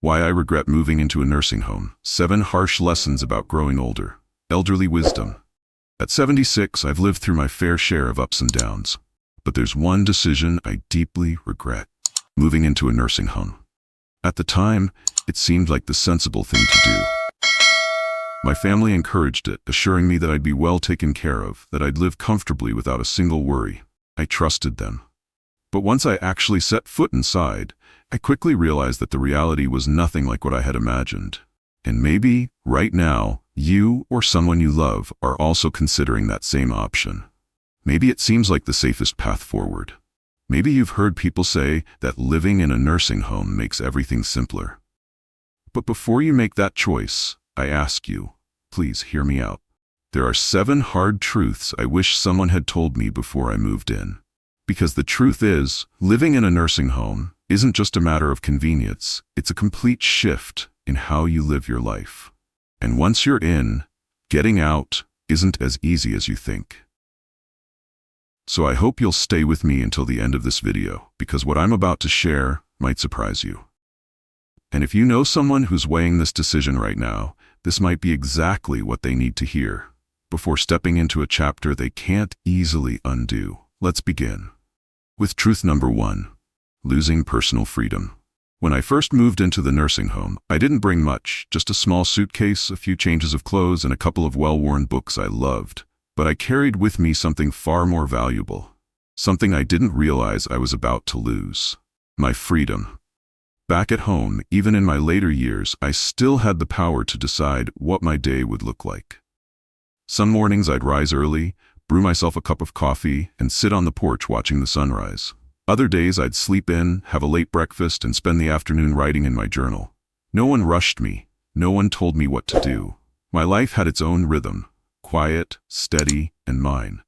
Why I regret moving into a nursing home. 7 harsh lessons about growing older. Elderly wisdom. At 76, I've lived through my fair share of ups and downs. But there's one decision I deeply regret. Moving into a nursing home. At the time, it seemed like the sensible thing to do. My family encouraged it, assuring me that I'd be well taken care of, that I'd live comfortably without a single worry. I trusted them. But once I actually set foot inside, I quickly realized that the reality was nothing like what I had imagined. And maybe, right now, you or someone you love are also considering that same option. Maybe it seems like the safest path forward. Maybe you've heard people say that living in a nursing home makes everything simpler. But before you make that choice, I ask you, please hear me out. There are 7 hard truths I wish someone had told me before I moved in. Because the truth is, living in a nursing home isn't just a matter of convenience, it's a complete shift in how you live your life. And once you're in, getting out isn't as easy as you think. So I hope you'll stay with me until the end of this video, because what I'm about to share might surprise you. And if you know someone who's weighing this decision right now, this might be exactly what they need to hear before stepping into a chapter they can't easily undo. Let's begin. With truth number 1, losing personal freedom. When I first moved into the nursing home, I didn't bring much, just a small suitcase, a few changes of clothes, and a couple of well-worn books I loved. But I carried with me something far more valuable, something I didn't realize I was about to lose: my freedom. Back at home, even in my later years, I still had the power to decide what my day would look like. Some mornings I'd rise early, brew myself a cup of coffee, and sit on the porch watching the sunrise. Other days I'd sleep in, have a late breakfast, and spend the afternoon writing in my journal. No one rushed me. No one told me what to do. My life had its own rhythm, quiet, steady, and mine.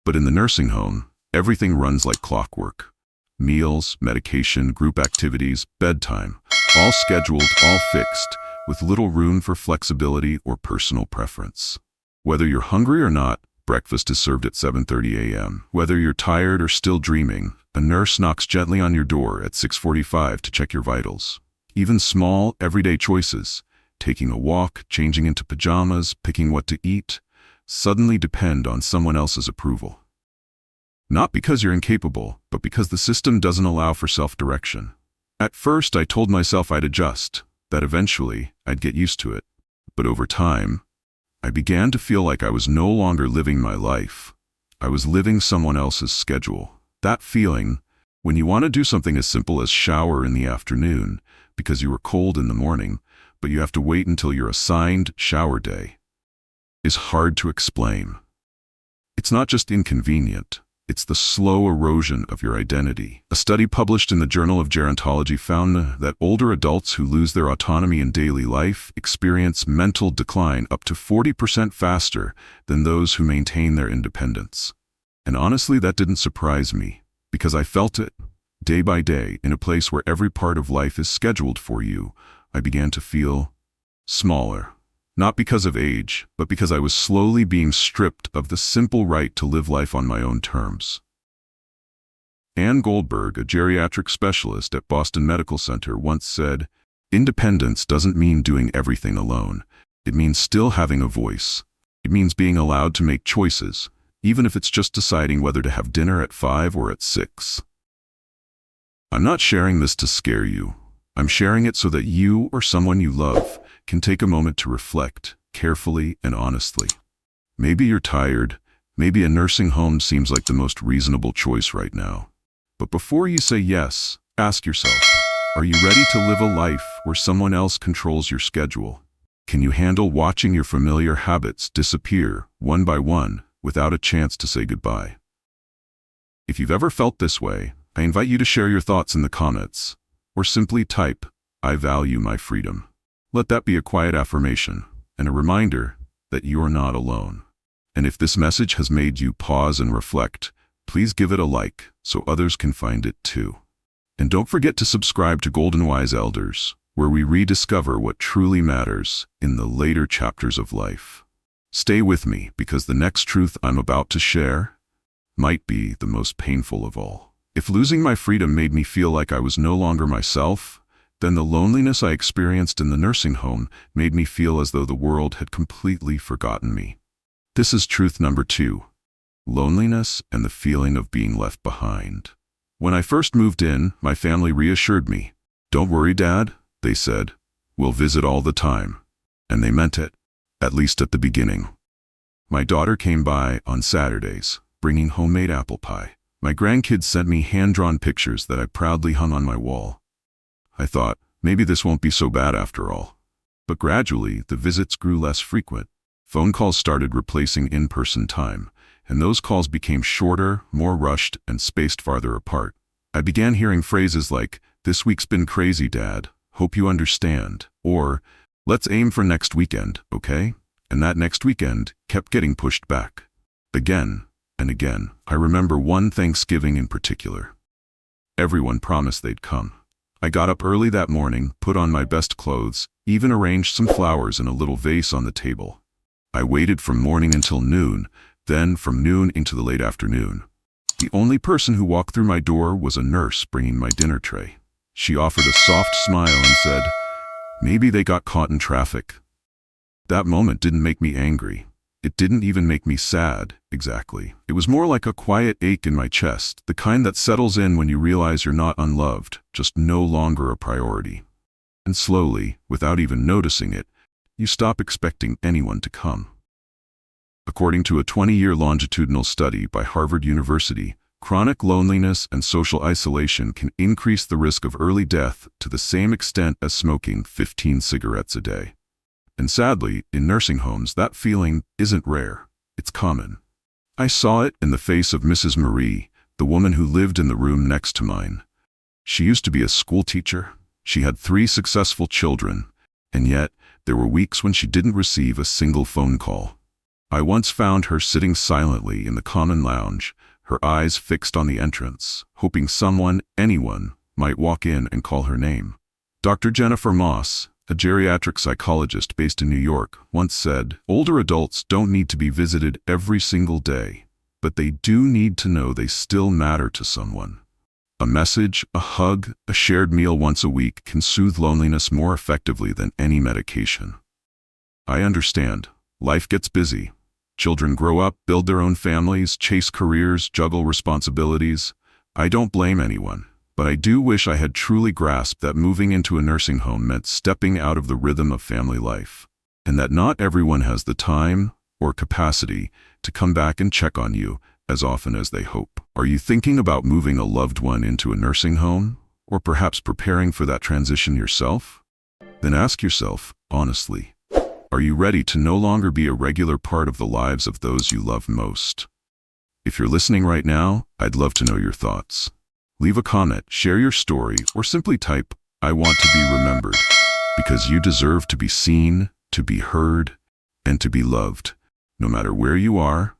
But in the nursing home, everything runs like clockwork. Meals, medication, group activities, bedtime, all scheduled, all fixed, with little room for flexibility or personal preference. Whether you're hungry or not, breakfast is served at 7:30 a.m. Whether you're tired or still dreaming, a nurse knocks gently on your door at 6:45 to check your vitals. Even small, everyday choices, taking a walk, changing into pajamas, picking what to eat, suddenly depend on someone else's approval. Not because you're incapable, but because the system doesn't allow for self-direction. At first, I told myself I'd adjust, that eventually I'd get used to it. But over time, I began to feel like I was no longer living my life. I was living someone else's schedule. That feeling, when you want to do something as simple as shower in the afternoon because you were cold in the morning, but you have to wait until your assigned shower day, is hard to explain. It's not just inconvenient, it's the slow erosion of your identity. A study published in the Journal of Gerontology found that older adults who lose their autonomy in daily life experience mental decline up to 40% faster than those who maintain their independence. And honestly, that didn't surprise me, because I felt it. Day by day, in a place where every part of life is scheduled for you, I began to feel smaller. Not because of age, but because I was slowly being stripped of the simple right to live life on my own terms. Ann Goldberg, a geriatric specialist at Boston Medical Center, once said, "Independence doesn't mean doing everything alone. It means still having a voice. It means being allowed to make choices, even if it's just deciding whether to have dinner at 5 or at 6. I'm not sharing this to scare you. I'm sharing it so that you or someone you love can take a moment to reflect, carefully and honestly. Maybe you're tired, maybe a nursing home seems like the most reasonable choice right now. But before you say yes, ask yourself, are you ready to live a life where someone else controls your schedule? Can you handle watching your familiar habits disappear, one by one, without a chance to say goodbye? If you've ever felt this way, I invite you to share your thoughts in the comments, or simply type, "I value my freedom." Let that be a quiet affirmation and a reminder that you're not alone. And if this message has made you pause and reflect, please give it a like so others can find it too. And don't forget to subscribe to Golden Wise Elders, where we rediscover what truly matters in the later chapters of life. Stay with me, because the next truth I'm about to share might be the most painful of all. If losing my freedom made me feel like I was no longer myself, Then the loneliness I experienced in the nursing home made me feel as though the world had completely forgotten me. This is truth number 2. Loneliness and the feeling of being left behind. When I first moved in, my family reassured me. "Don't worry, Dad," they said. "We'll visit all the time." And they meant it, at least at the beginning. My daughter came by on Saturdays, bringing homemade apple pie. My grandkids sent me hand-drawn pictures that I proudly hung on my wall. I thought, maybe this won't be so bad after all. But gradually, the visits grew less frequent. Phone calls started replacing in-person time, and those calls became shorter, more rushed, and spaced farther apart. I began hearing phrases like, "This week's been crazy, Dad. Hope you understand." Or, "Let's aim for next weekend, okay?" And that next weekend kept getting pushed back. Again and again. I remember one Thanksgiving in particular. Everyone promised they'd come. I got up early that morning, put on my best clothes, even arranged some flowers in a little vase on the table. I waited from morning until noon, then from noon into the late afternoon. The only person who walked through my door was a nurse bringing my dinner tray. She offered a soft smile and said, "Maybe they got caught in traffic." That moment didn't make me angry. It didn't even make me sad, exactly. It was more like a quiet ache in my chest, the kind that settles in when you realize you're not unloved, just no longer a priority. And slowly, without even noticing it, you stop expecting anyone to come. According to a 20-year longitudinal study by Harvard University, chronic loneliness and social isolation can increase the risk of early death to the same extent as smoking 15 cigarettes a day. And sadly, in nursing homes, that feeling isn't rare. It's common. I saw it in the face of Mrs. Marie, the woman who lived in the room next to mine. She used to be a school teacher. She had 3 successful children, and yet there were weeks when she didn't receive a single phone call. I once found her sitting silently in the common lounge, her eyes fixed on the entrance, hoping someone, anyone, might walk in and call her name. Dr. Jennifer Moss, a geriatric psychologist based in New York, once said, "Older adults don't need to be visited every single day, but they do need to know they still matter to someone." A message, a hug, a shared meal once a week can soothe loneliness more effectively than any medication. I understand. Life gets busy. Children grow up, build their own families, chase careers, juggle responsibilities. I don't blame anyone. But I do wish I had truly grasped that moving into a nursing home meant stepping out of the rhythm of family life, and that not everyone has the time or capacity to come back and check on you as often as they hope. Are you thinking about moving a loved one into a nursing home, or perhaps preparing for that transition yourself? Then ask yourself, honestly, are you ready to no longer be a regular part of the lives of those you love most? If you're listening right now, I'd love to know your thoughts. Leave a comment, share your story, or simply type, "I want to be remembered," because you deserve to be seen, to be heard, and to be loved, no matter where you are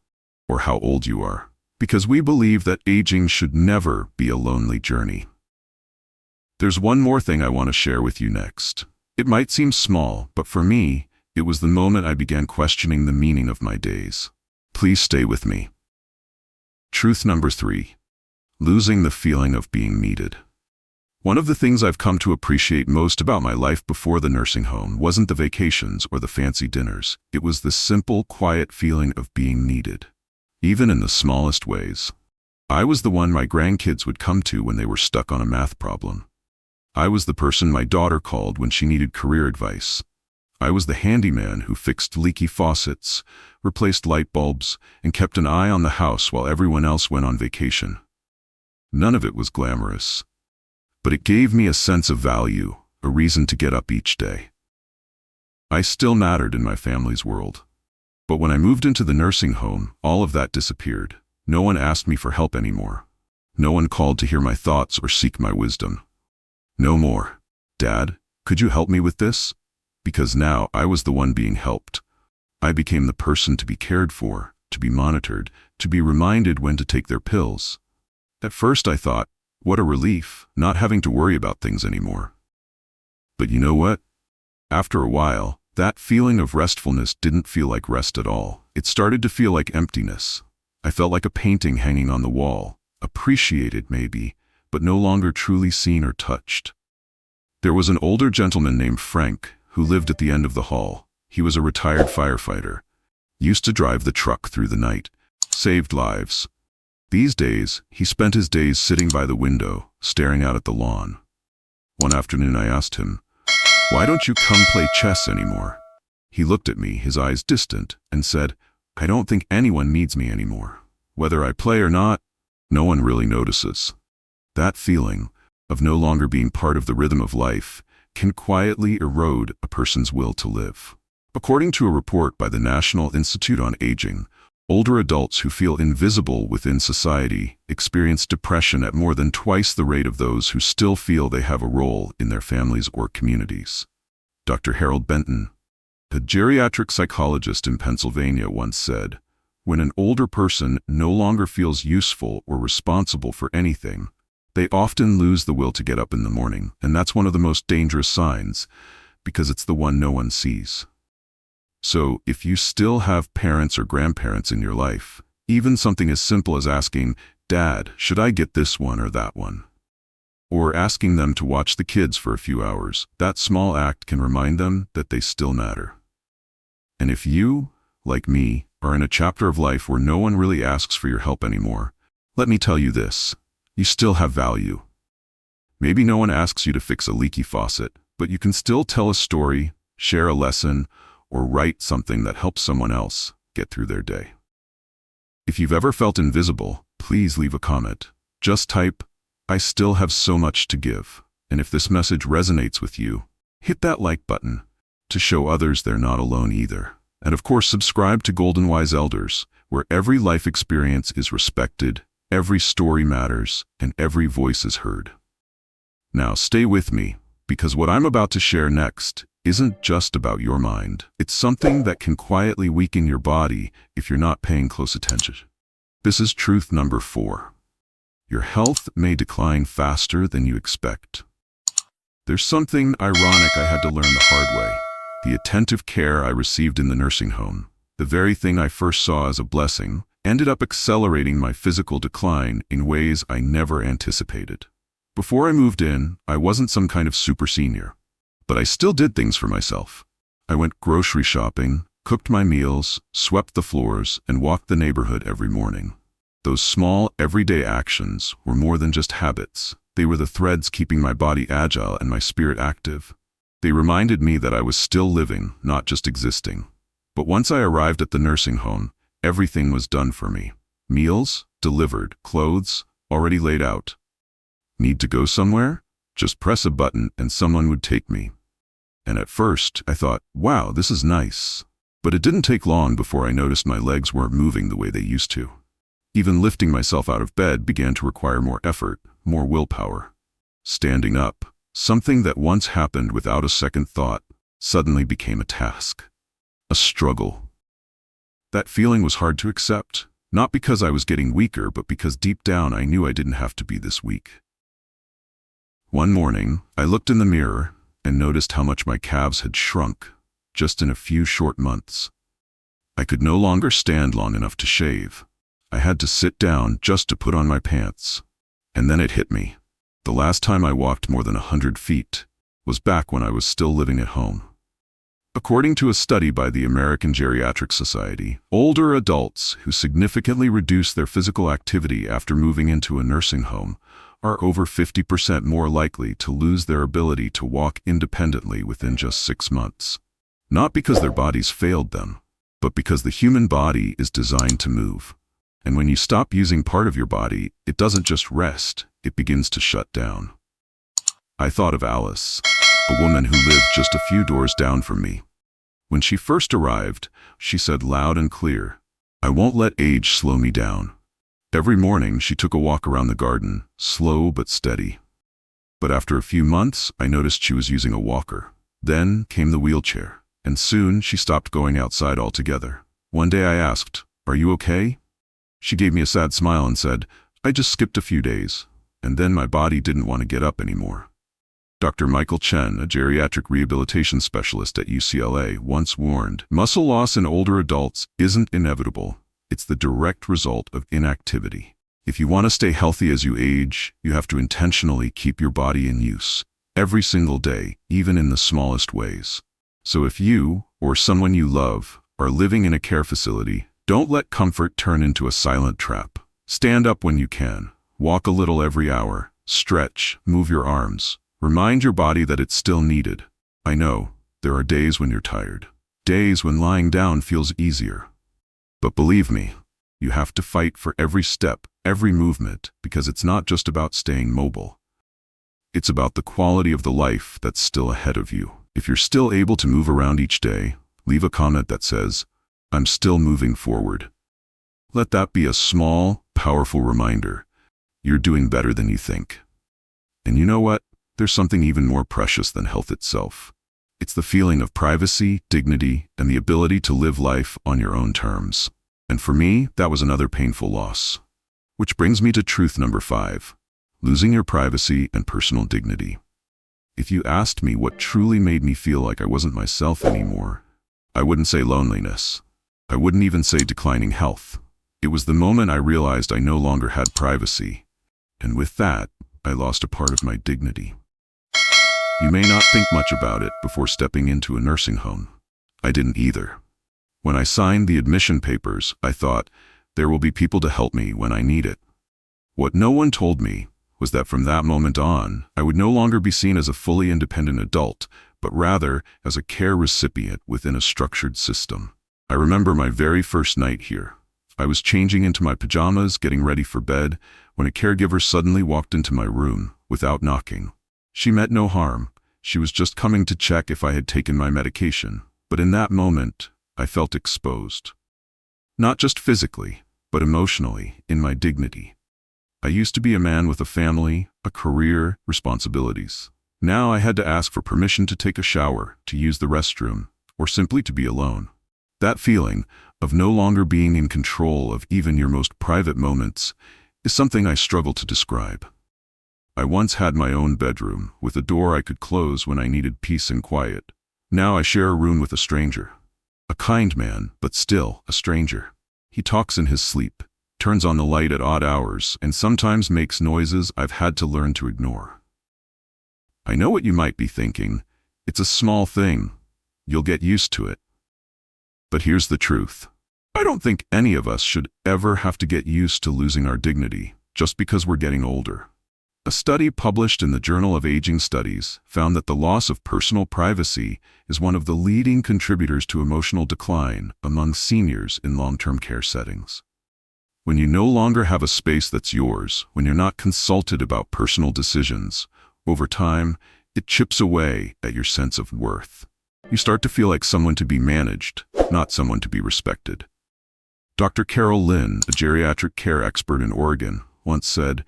or how old you are. Because we believe that aging should never be a lonely journey. There's one more thing I want to share with you next. It might seem small, but for me, it was the moment I began questioning the meaning of my days. Please stay with me. Truth number 3. Losing the feeling of being needed. One of the things I've come to appreciate most about my life before the nursing home wasn't the vacations or the fancy dinners. It was the simple, quiet feeling of being needed, even in the smallest ways. I was the one my grandkids would come to when they were stuck on a math problem. I was the person my daughter called when she needed career advice. I was the handyman who fixed leaky faucets, replaced light bulbs, and kept an eye on the house while everyone else went on vacation. None of it was glamorous, but it gave me a sense of value, a reason to get up each day. I still mattered in my family's world. But when I moved into the nursing home, all of that disappeared. No one asked me for help anymore. No one called to hear my thoughts or seek my wisdom. No more, "Dad, could you help me with this?" Because now I was the one being helped. I became the person to be cared for, to be monitored, to be reminded when to take their pills. At first I thought, what a relief, not having to worry about things anymore. But you know what? After a while, that feeling of restfulness didn't feel like rest at all. It started to feel like emptiness. I felt like a painting hanging on the wall, appreciated maybe, but no longer truly seen or touched. There was an older gentleman named Frank who lived at the end of the hall. He was a retired firefighter, used to drive the truck through the night, saved lives. These days, he spent his days sitting by the window, staring out at the lawn. One afternoon I asked him, "Why don't you come play chess anymore?" He looked at me, his eyes distant, and said, "I don't think anyone needs me anymore. Whether I play or not, no one really notices." That feeling of no longer being part of the rhythm of life can quietly erode a person's will to live. According to a report by the National Institute on Aging, older adults who feel invisible within society experience depression at more than twice the rate of those who still feel they have a role in their families or communities. Dr. Harold Benton, a geriatric psychologist in Pennsylvania, once said, "When an older person no longer feels useful or responsible for anything, they often lose the will to get up in the morning, and that's one of the most dangerous signs, because it's the one no one sees." So, if you still have parents or grandparents in your life, even something as simple as asking, "Dad, should I get this one or that one?" Or asking them to watch the kids for a few hours, that small act can remind them that they still matter. And if you, like me, are in a chapter of life where no one really asks for your help anymore, let me tell you this: you still have value. Maybe no one asks you to fix a leaky faucet, but you can still tell a story, share a lesson, or write something that helps someone else get through their day. If you've ever felt invisible, please leave a comment. Just type, "I still have so much to give." And if this message resonates with you, hit that like button to show others they're not alone either. And of course, subscribe to Golden Wise Elders, where every life experience is respected, every story matters, and every voice is heard. Now stay with me, because what I'm about to share next isn't just about your mind. It's something that can quietly weaken your body if you're not paying close attention. This is truth number 4. Your health may decline faster than you expect. There's something ironic I had to learn the hard way. The attentive care I received in the nursing home, the very thing I first saw as a blessing, ended up accelerating my physical decline in ways I never anticipated. Before I moved in, I wasn't some kind of super senior, but I still did things for myself. I went grocery shopping, cooked my meals, swept the floors, and walked the neighborhood every morning. Those small, everyday actions were more than just habits. They were the threads keeping my body agile and my spirit active. They reminded me that I was still living, not just existing. But once I arrived at the nursing home, everything was done for me. Meals, delivered, clothes, already laid out. Need to go somewhere? Just press a button and someone would take me. And at first, I thought, wow, this is nice. But it didn't take long before I noticed my legs weren't moving the way they used to. Even lifting myself out of bed began to require more effort, more willpower. Standing up, something that once happened without a second thought, suddenly became a task. A struggle. That feeling was hard to accept, not because I was getting weaker, but because deep down I knew I didn't have to be this weak. One morning, I looked in the mirror and noticed how much my calves had shrunk, just in a few short months. I could no longer stand long enough to shave. I had to sit down just to put on my pants. And then it hit me. The last time I walked more than 100 feet was back when I was still living at home. According to a study by the American Geriatric Society, older adults who significantly reduce their physical activity after moving into a nursing home are over 50% more likely to lose their ability to walk independently within just 6 months. Not because their bodies failed them, but because the human body is designed to move. And when you stop using part of your body, it doesn't just rest, it begins to shut down. I thought of Alice, a woman who lived just a few doors down from me. When she first arrived, she said loud and clear, "I won't let age slow me down." Every morning, she took a walk around the garden, slow but steady. But after a few months, I noticed she was using a walker. Then came the wheelchair, and soon she stopped going outside altogether. One day I asked, "Are you okay?" She gave me a sad smile and said, "I just skipped a few days, and then my body didn't want to get up anymore." Dr. Michael Chen, a geriatric rehabilitation specialist at UCLA, once warned, "Muscle loss in older adults isn't inevitable. It's the direct result of inactivity. If you want to stay healthy as you age, you have to intentionally keep your body in use, every single day, even in the smallest ways. So if you, or someone you love, are living in a care facility, don't let comfort turn into a silent trap. Stand up when you can. Walk a little every hour. Stretch, move your arms. Remind your body that it's still needed. I know, there are days when you're tired. Days when lying down feels easier. But believe me, you have to fight for every step, every movement, because it's not just about staying mobile. It's about the quality of the life that's still ahead of you. If you're still able to move around each day, leave a comment that says, "I'm still moving forward." Let that be a small, powerful reminder. You're doing better than you think. And you know what? There's something even more precious than health itself. It's the feeling of privacy, dignity, and the ability to live life on your own terms. And for me, that was another painful loss. Which brings me to truth number 5, losing your privacy and personal dignity. If you asked me what truly made me feel like I wasn't myself anymore, I wouldn't say loneliness. I wouldn't even say declining health. It was the moment I realized I no longer had privacy. And with that, I lost a part of my dignity. You may not think much about it before stepping into a nursing home. I didn't either. When I signed the admission papers, I thought, there will be people to help me when I need it. What no one told me was that from that moment on, I would no longer be seen as a fully independent adult, but rather as a care recipient within a structured system. I remember my very first night here. I was changing into my pajamas, getting ready for bed, when a caregiver suddenly walked into my room without knocking. She meant no harm. She was just coming to check if I had taken my medication. But in that moment, I felt exposed. Not just physically, but emotionally, in my dignity. I used to be a man with a family, a career, responsibilities. Now I had to ask for permission to take a shower, to use the restroom, or simply to be alone. That feeling of no longer being in control of even your most private moments is something I struggle to describe. I once had my own bedroom, with a door I could close when I needed peace and quiet. Now I share a room with a stranger. A kind man, but still a stranger. He talks in his sleep, turns on the light at odd hours, and sometimes makes noises I've had to learn to ignore. I know what you might be thinking. It's a small thing. You'll get used to it. But here's the truth. I don't think any of us should ever have to get used to losing our dignity just because we're getting older. A study published in the Journal of Aging Studies found that the loss of personal privacy is one of the leading contributors to emotional decline among seniors in long-term care settings. When you no longer have a space that's yours, when you're not consulted about personal decisions, over time, it chips away at your sense of worth. You start to feel like someone to be managed, not someone to be respected. Dr. Carol Lynn, a geriatric care expert in Oregon, once said,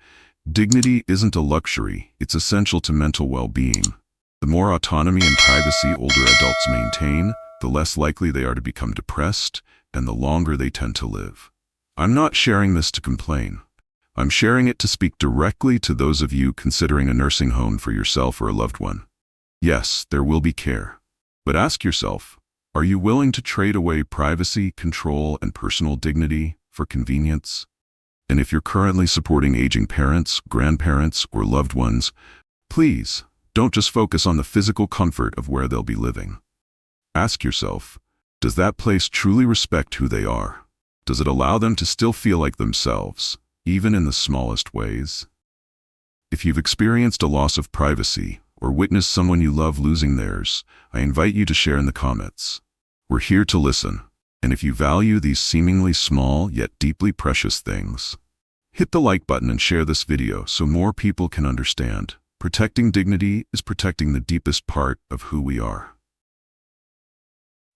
"Dignity isn't a luxury, it's essential to mental well-being. The more autonomy and privacy older adults maintain, the less likely they are to become depressed, and the longer they tend to live." I'm not sharing this to complain. I'm sharing it to speak directly to those of you considering a nursing home for yourself or a loved one. Yes, there will be care. But ask yourself, are you willing to trade away privacy, control, and personal dignity for convenience? And if you're currently supporting aging parents, grandparents, or loved ones, please don't just focus on the physical comfort of where they'll be living. Ask yourself, does that place truly respect who they are? Does it allow them to still feel like themselves, even in the smallest ways? If you've experienced a loss of privacy or witnessed someone you love losing theirs, I invite you to share in the comments. We're here to listen. And if you value these seemingly small yet deeply precious things, hit the like button and share this video so more people can understand. Protecting dignity is protecting the deepest part of who we are.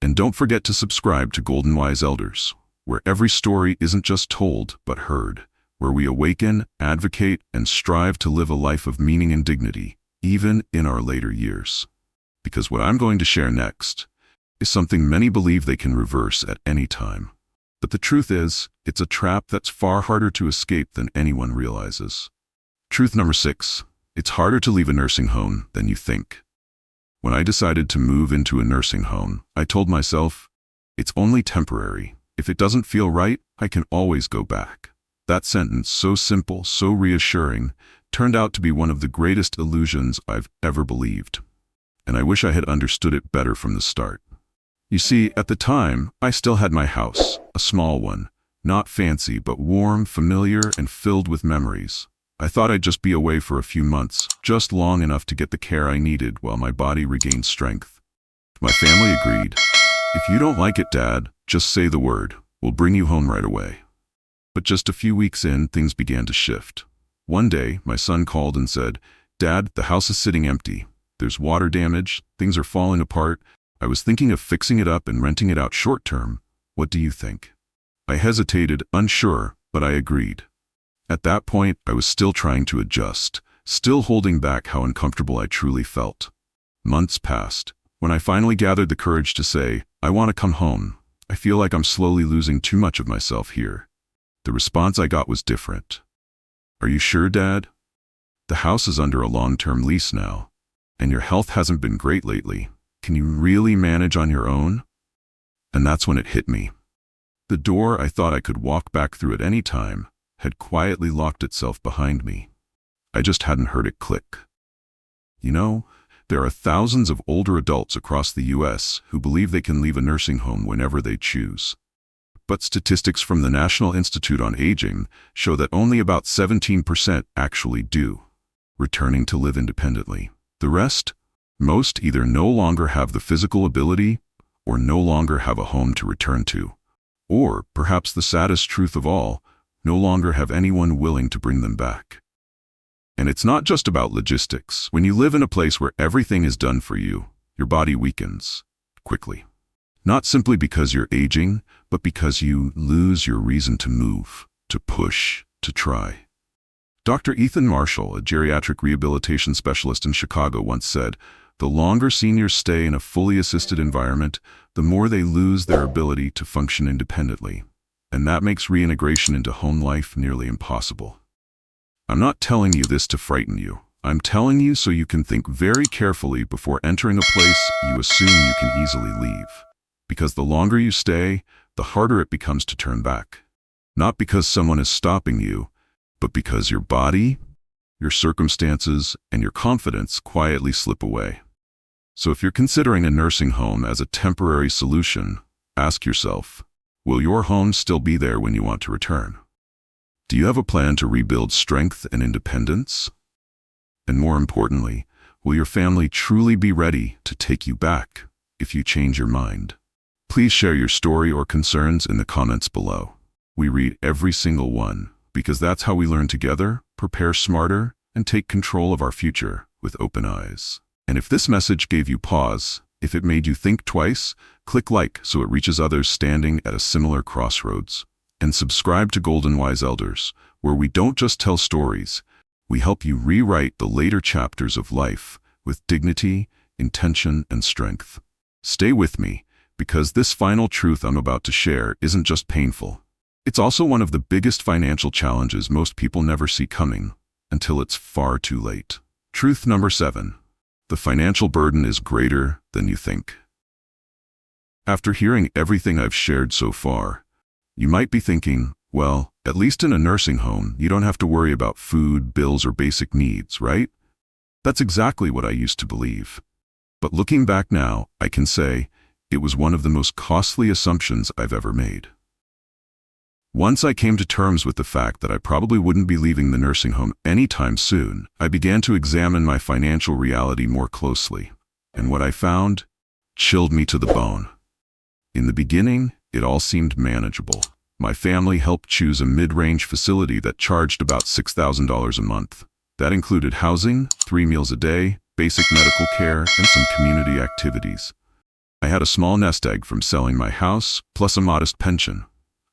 And don't forget to subscribe to Golden Wise Elders, where every story isn't just told but heard, where we awaken, advocate, and strive to live a life of meaning and dignity, even in our later years. Because what I'm going to share next is something many believe they can reverse at any time. But the truth is, it's a trap that's far harder to escape than anyone realizes. Truth number 6, it's harder to leave a nursing home than you think. When I decided to move into a nursing home, I told myself, it's only temporary. If it doesn't feel right, I can always go back. That sentence, so simple, so reassuring, turned out to be one of the greatest illusions I've ever believed. And I wish I had understood it better from the start. You see, at the time, I still had my house, a small one, not fancy, but warm, familiar, and filled with memories. I thought I'd just be away for a few months, just long enough to get the care I needed while my body regained strength. My family agreed. "If you don't like it, Dad, just say the word. We'll bring you home right away." But just a few weeks in, things began to shift. One day, my son called and said, "Dad, the house is sitting empty. There's water damage, things are falling apart. I was thinking of fixing it up and renting it out short term. What do you think?" I hesitated, unsure, but I agreed. At that point, I was still trying to adjust, still holding back how uncomfortable I truly felt. Months passed. When I finally gathered the courage to say, "I want to come home. I feel like I'm slowly losing too much of myself here," the response I got was different. "Are you sure, Dad? The house is under a long-term lease now, and your health hasn't been great lately. Can you really manage on your own?" And that's when it hit me. The door I thought I could walk back through at any time had quietly locked itself behind me. I just hadn't heard it click. You know, there are thousands of older adults across the U.S. who believe they can leave a nursing home whenever they choose. But statistics from the National Institute on Aging show that only about 17% actually do, returning to live independently. The rest, most either no longer have the physical ability or no longer have a home to return to. Or, perhaps the saddest truth of all, no longer have anyone willing to bring them back. And it's not just about logistics. When you live in a place where everything is done for you, your body weakens quickly. Not simply because you're aging, but because you lose your reason to move, to push, to try. Dr. Ethan Marshall, a geriatric rehabilitation specialist in Chicago, once said, "The longer seniors stay in a fully assisted environment, the more they lose their ability to function independently. And that makes reintegration into home life nearly impossible." I'm not telling you this to frighten you. I'm telling you so you can think very carefully before entering a place you assume you can easily leave. Because the longer you stay, the harder it becomes to turn back. Not because someone is stopping you, but because your body, your circumstances, and your confidence quietly slip away. So if you're considering a nursing home as a temporary solution, ask yourself, will your home still be there when you want to return? Do you have a plan to rebuild strength and independence? And more importantly, will your family truly be ready to take you back if you change your mind? Please share your story or concerns in the comments below. We read every single one, because that's how we learn together, prepare smarter, and take control of our future with open eyes. And if this message gave you pause, if it made you think twice, click like so it reaches others standing at a similar crossroads. And subscribe to Golden Wise Elders, where we don't just tell stories, we help you rewrite the later chapters of life with dignity, intention, and strength. Stay with me, because this final truth I'm about to share isn't just painful. It's also one of the biggest financial challenges most people never see coming, until it's far too late. Truth number 7. The financial burden is greater than you think. After hearing everything I've shared so far, you might be thinking, well, at least in a nursing home, you don't have to worry about food, bills, or basic needs, right? That's exactly what I used to believe. But looking back now, I can say it was one of the most costly assumptions I've ever made. Once I came to terms with the fact that I probably wouldn't be leaving the nursing home anytime soon, I began to examine my financial reality more closely. And what I found chilled me to the bone. In the beginning, it all seemed manageable. My family helped choose a mid-range facility that charged about $6,000 a month. That included housing, 3 meals a day, basic medical care, and some community activities. I had a small nest egg from selling my house, plus a modest pension.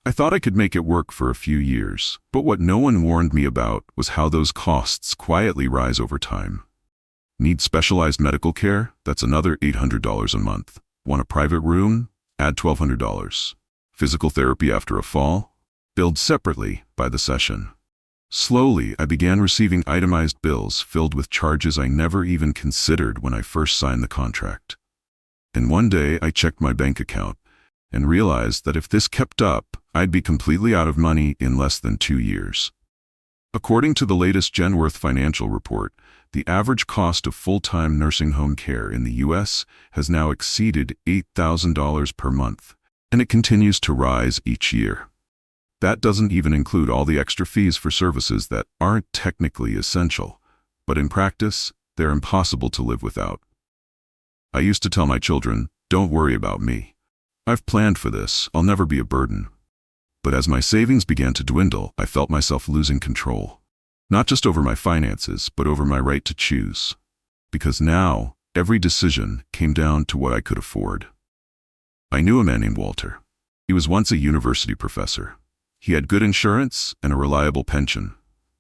I thought I could make it work for a few years, but what no one warned me about was how those costs quietly rise over time. Need specialized medical care? That's another $800 a month. Want a private room? Add $1,200. Physical therapy after a fall? Billed separately by the session. Slowly, I began receiving itemized bills filled with charges I never even considered when I first signed the contract. And one day, I checked my bank account and realized that if this kept up, I'd be completely out of money in less than 2 years. According to the latest Genworth financial report, the average cost of full-time nursing home care in the U.S. has now exceeded $8,000 per month, and it continues to rise each year. That doesn't even include all the extra fees for services that aren't technically essential, but in practice, they're impossible to live without. I used to tell my children, "Don't worry about me. I've planned for this, I'll never be a burden." But as my savings began to dwindle, I felt myself losing control. Not just over my finances, but over my right to choose. Because now, every decision came down to what I could afford. I knew a man named Walter. He was once a university professor. He had good insurance and a reliable pension.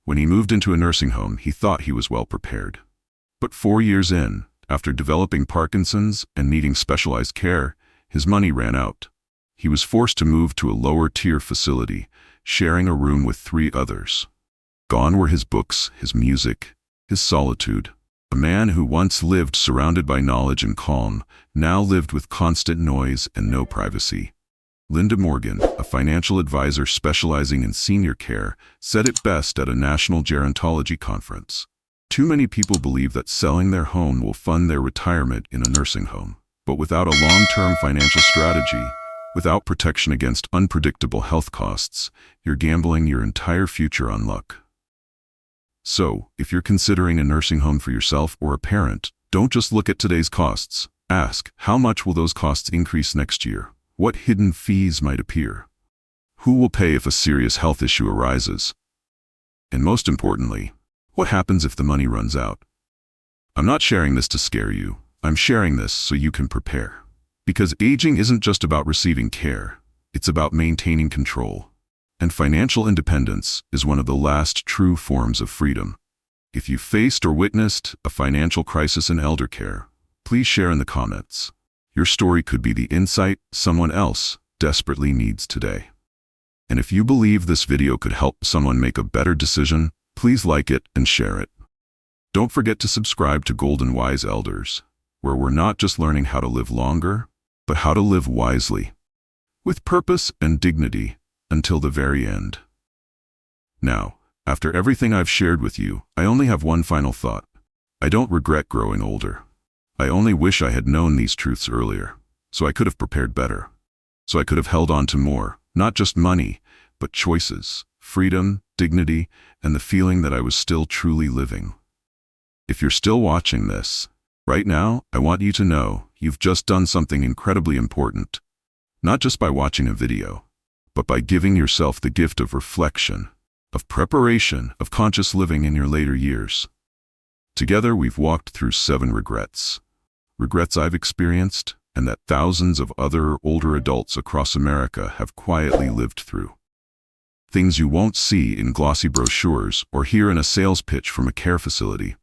When he moved into a nursing home, he thought he was well prepared. But 4 years in, after developing Parkinson's and needing specialized care, his money ran out. He was forced to move to a lower-tier facility, sharing a room with 3 others. Gone were his books, his music, his solitude. A man who once lived surrounded by knowledge and calm, now lived with constant noise and no privacy. Linda Morgan, a financial advisor specializing in senior care, said it best at a national gerontology conference. Too many people believe that selling their home will fund their retirement in a nursing home. But without a long-term financial strategy, without protection against unpredictable health costs, you're gambling your entire future on luck. So, if you're considering a nursing home for yourself or a parent, don't just look at today's costs. Ask, how much will those costs increase next year? What hidden fees might appear? Who will pay if a serious health issue arises? And most importantly, what happens if the money runs out? I'm not sharing this to scare you. I'm sharing this so you can prepare. Because aging isn't just about receiving care. It's about maintaining control. And financial independence is one of the last true forms of freedom. If you faced or witnessed a financial crisis in elder care, please share in the comments. Your story could be the insight someone else desperately needs today. And if you believe this video could help someone make a better decision, please like it and share it. Don't forget to subscribe to Golden Wise Elders, where we're not just learning how to live longer, but how to live wisely, with purpose and dignity until the very end. Now, after everything I've shared with you, I only have one final thought. I don't regret growing older. I only wish I had known these truths earlier, so I could have prepared better. So I could have held on to more, not just money, but choices, freedom, dignity, and the feeling that I was still truly living. If you're still watching this, right now, I want you to know you've just done something incredibly important. Not just by watching a video, but by giving yourself the gift of reflection, of preparation, of conscious living in your later years. Together, we've walked through 7 regrets. Regrets I've experienced, and that thousands of other older adults across America have quietly lived through. Things you won't see in glossy brochures or hear in a sales pitch from a care facility.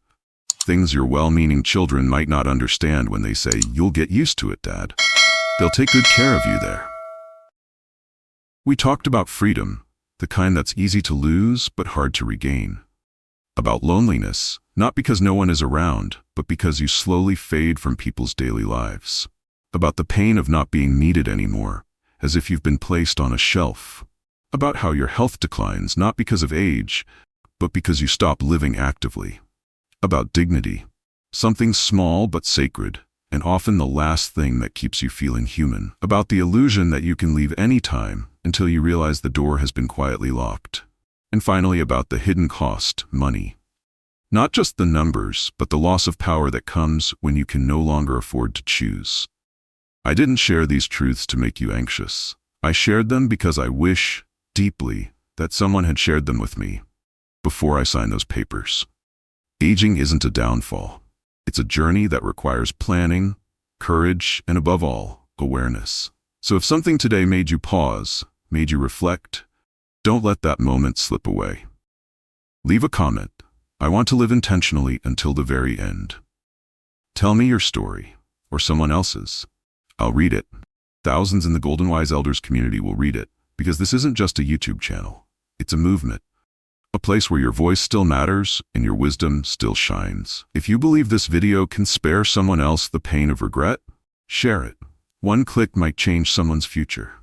Things your well-meaning children might not understand when they say, "You'll get used to it, Dad. They'll take good care of you there." We talked about freedom, the kind that's easy to lose but hard to regain. About loneliness, not because no one is around, but because you slowly fade from people's daily lives. About the pain of not being needed anymore, as if you've been placed on a shelf. About how your health declines not because of age, but because you stop living actively. About dignity, something small but sacred, and often the last thing that keeps you feeling human. About the illusion that you can leave any time until you realize the door has been quietly locked. And finally, about the hidden cost, money. Not just the numbers, but the loss of power that comes when you can no longer afford to choose. I didn't share these truths to make you anxious. I shared them because I wish, deeply, that someone had shared them with me before I signed those papers. Aging isn't a downfall. It's a journey that requires planning, courage, and above all, awareness. So if something today made you pause, made you reflect, don't let that moment slip away. Leave a comment. I want to live intentionally until the very end. Tell me your story, or someone else's. I'll read it. Thousands in the Golden Wise Elders community will read it, because this isn't just a YouTube channel. It's a movement. A place where your voice still matters and your wisdom still shines. If you believe this video can spare someone else the pain of regret, share it. One click might change someone's future.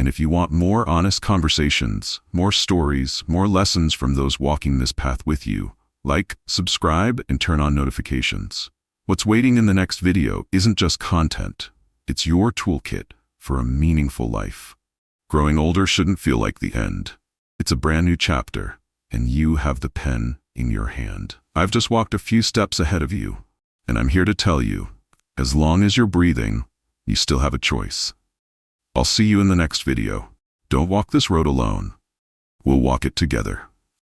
And if you want more honest conversations, more stories, more lessons from those walking this path with you, like, subscribe, and turn on notifications. What's waiting in the next video isn't just content. It's your toolkit for a meaningful life. Growing older shouldn't feel like the end. It's a brand new chapter, and you have the pen in your hand. I've just walked a few steps ahead of you, and I'm here to tell you, as long as you're breathing, you still have a choice. I'll see you in the next video. Don't walk this road alone. We'll walk it together.